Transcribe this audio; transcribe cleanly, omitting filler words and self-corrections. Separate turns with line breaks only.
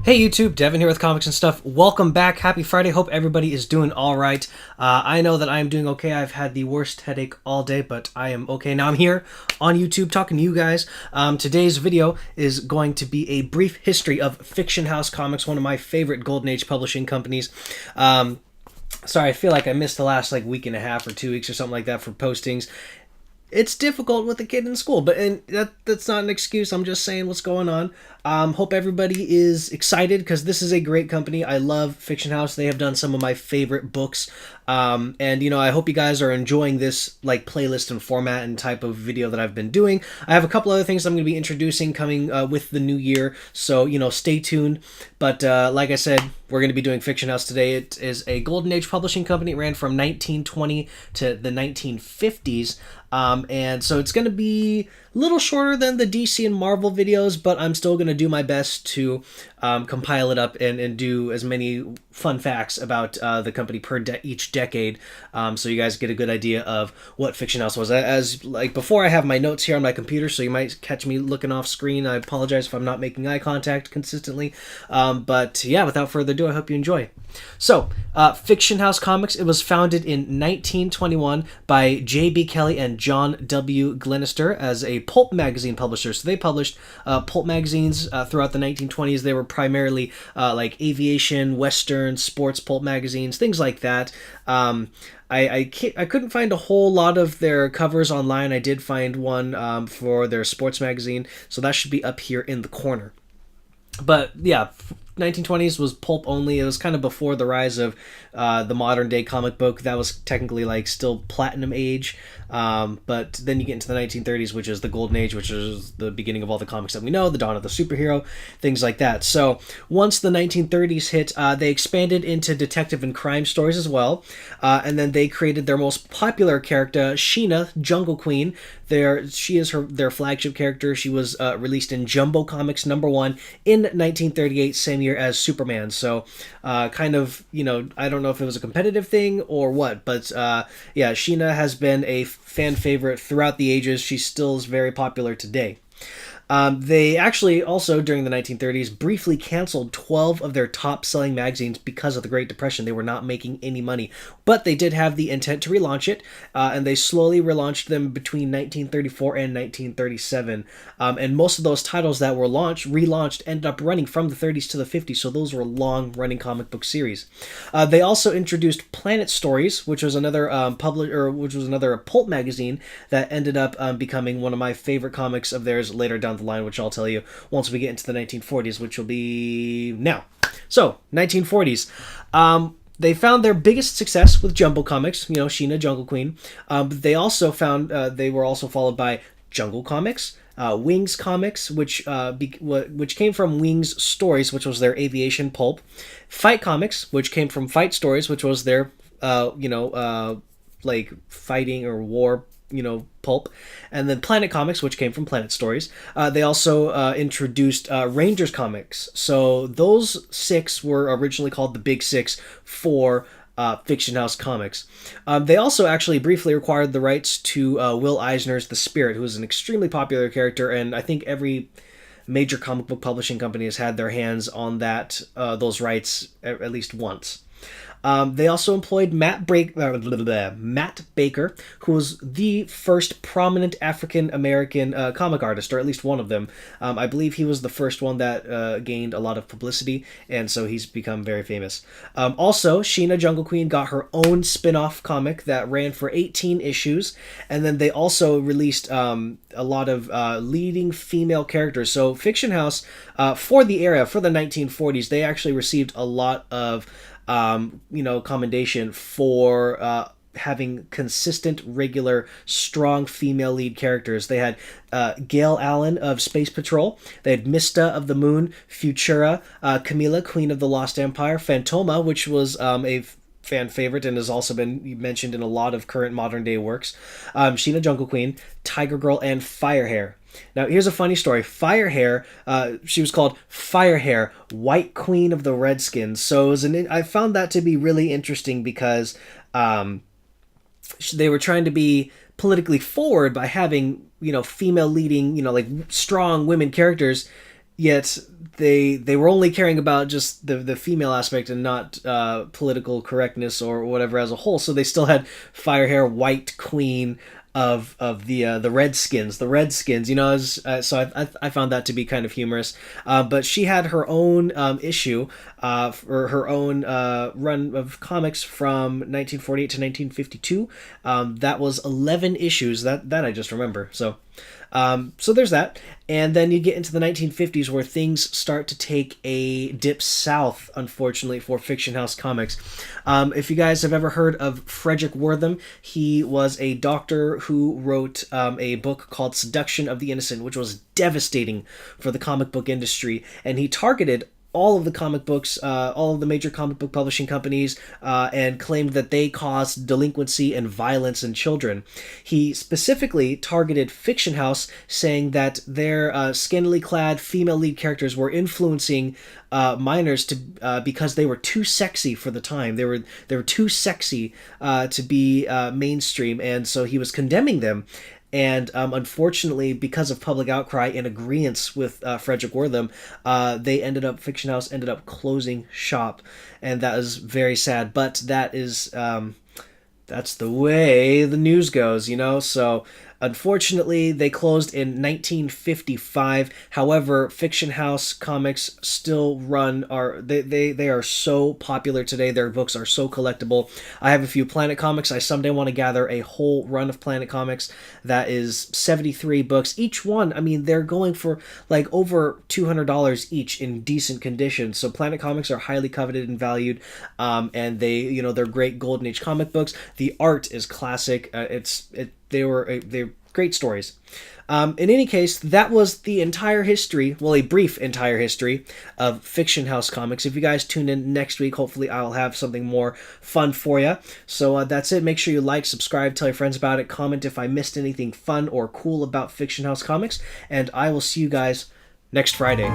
Hey YouTube, Devin here with Comics and Stuff. Welcome back. Happy Friday. Hope everybody is doing all right. I know that I am doing okay. I've had the worst headache all day, but I am okay. Now I'm here on YouTube talking to you guys. Today's video is going to be a brief history of Fiction House Comics, one of my favorite Golden Age publishing companies. Sorry, I feel like I missed the last week and a half or 2 weeks or something like that for postings. It's difficult with a kid in school, but that's not an excuse. I'm just saying what's going on. Hope everybody is excited because this is a great company. I love Fiction House. They have done some of my favorite books. And I hope you guys are enjoying this playlist and format and type of video that I've been doing. I have a couple other things I'm going to be introducing coming with the new year, so stay tuned. But like I said, we're going to be doing Fiction House today. It is a Golden Age publishing company. It ran from 1920 to the 1950s. And so it's going to be a little shorter than the DC and Marvel videos, but I'm still going to do my best to compile it up and do as many fun facts about the company per each decade, so you guys get a good idea of what Fiction House was. As before, I have my notes here on my computer, so you might catch me looking off screen. I apologize if I'm not making eye contact consistently, but yeah, without further ado, I hope you enjoy. So, Fiction House Comics, it was founded in 1921 by J.B. Kelly and John W. Glenister as a pulp magazine publisher. So they published pulp magazines throughout the 1920s. They were primarily aviation, western, sports pulp magazines, things like that. I couldn't find a whole lot of their covers online. I did find one for their sports magazine, so that should be up here in the corner. But yeah, 1920s was pulp only. It was kind of before the rise of the modern day comic book. That was technically still platinum age. But then you get into the 1930s, which is the golden age, which is the beginning of all the comics that we know, the dawn of the superhero, things like that. So once the 1930s hit, they expanded into detective and crime stories as well. And then they created their most popular character, Sheena, Jungle Queen. She is their flagship character. She was released in Jumbo Comics #1 in 1938, same year as Superman. So kind of, I don't know if it was a competitive thing or what, but yeah, Sheena has been a fan favorite throughout the ages. She still is very popular today. They actually also, during the 1930s, briefly canceled 12 of their top-selling magazines because of the Great Depression. They were not making any money. But they did have the intent to relaunch it, and they slowly relaunched them between 1934 and 1937. And most of those titles that were relaunched, ended up running from the 30s to the 50s, so those were long-running comic book series. They also introduced Planet Stories, which was another another pulp magazine that ended up becoming one of my favorite comics of theirs later down the line, which I'll tell you once we get into the 1940s, which will be now. So, 1940s. They found their biggest success with Jumbo Comics, Sheena, Jungle Queen. They also found they were also followed by Jungle Comics, Wings Comics, which came from Wings Stories, which was their aviation pulp, Fight Comics, which came from Fight Stories, which was their fighting or war pulp, and then Planet Comics, which came from Planet Stories. They also introduced Rangers Comics. So those six were originally called the Big Six for Fiction House Comics. They also actually briefly acquired the rights to Will Eisner's The Spirit, who is an extremely popular character, and I think every major comic book publishing company has had their hands on those rights at least once. They also employed Matt Baker, who was the first prominent African-American comic artist, or at least one of them. I believe he was the first one that gained a lot of publicity, and so he's become very famous. Also, Sheena, Jungle Queen, got her own spin-off comic that ran for 18 issues, and then they also released a lot of leading female characters. So Fiction House, for the era, for the 1940s, they actually received a lot of commendation for having consistent, regular, strong female lead characters. They had Gail Allen of Space Patrol. They had Mista of the Moon, Futura, Camilla, Queen of the Lost Empire, Phantoma, which was a fan favorite and has also been mentioned in a lot of current modern day works, Sheena, Jungle Queen, Tiger Girl, and Firehair. Now, here's a funny story. Firehair, she was called Firehair, White Queen of the Redskins. So I found that to be really interesting because they were trying to be politically forward by having, female leading, strong women characters, Yet they were only caring about just the female aspect and not political correctness or whatever as a whole. So they still had fire hair, white queen of the Redskins, You know, so I found that to be kind of humorous. But she had her own issue, or her own run of comics from 1948 to 1952. That was 11 issues. That I just remember. So there's that. And then you get into the 1950s where things start to take a dip south, unfortunately, for Fiction House Comics. If you guys have ever heard of Frederick Wortham, he was a doctor who wrote a book called Seduction of the Innocent, which was devastating for the comic book industry. And he targeted all of the comic books, all of the major comic book publishing companies, and claimed that they caused delinquency and violence in children. He specifically targeted Fiction House, saying that their scantily clad female lead characters were influencing minors to because they were too sexy for the time. They were too sexy to be mainstream, and so he was condemning them. And unfortunately, because of public outcry and agreement with Frederick Wortham, Fiction House ended up closing shop, and that was very sad. But that's the way the news goes, you know. So unfortunately, they closed in 1955. However, Fiction House comics still run. They are so popular today. Their books are so collectible. I have a few Planet comics. I someday want to gather a whole run of Planet comics. That is 73 books each one. I mean, they're going for like over $200 each in decent condition. So Planet comics are highly coveted and valued, and they're great golden age comic books. The art is classic. They're great stories. In any case, that was the entire history, well, a brief entire history of Fiction House Comics. If you guys tune in next week, hopefully I'll have something more fun for you. So that's it. Make sure you like, subscribe, tell your friends about it, comment if I missed anything fun or cool about Fiction House Comics, and I will see you guys next Friday.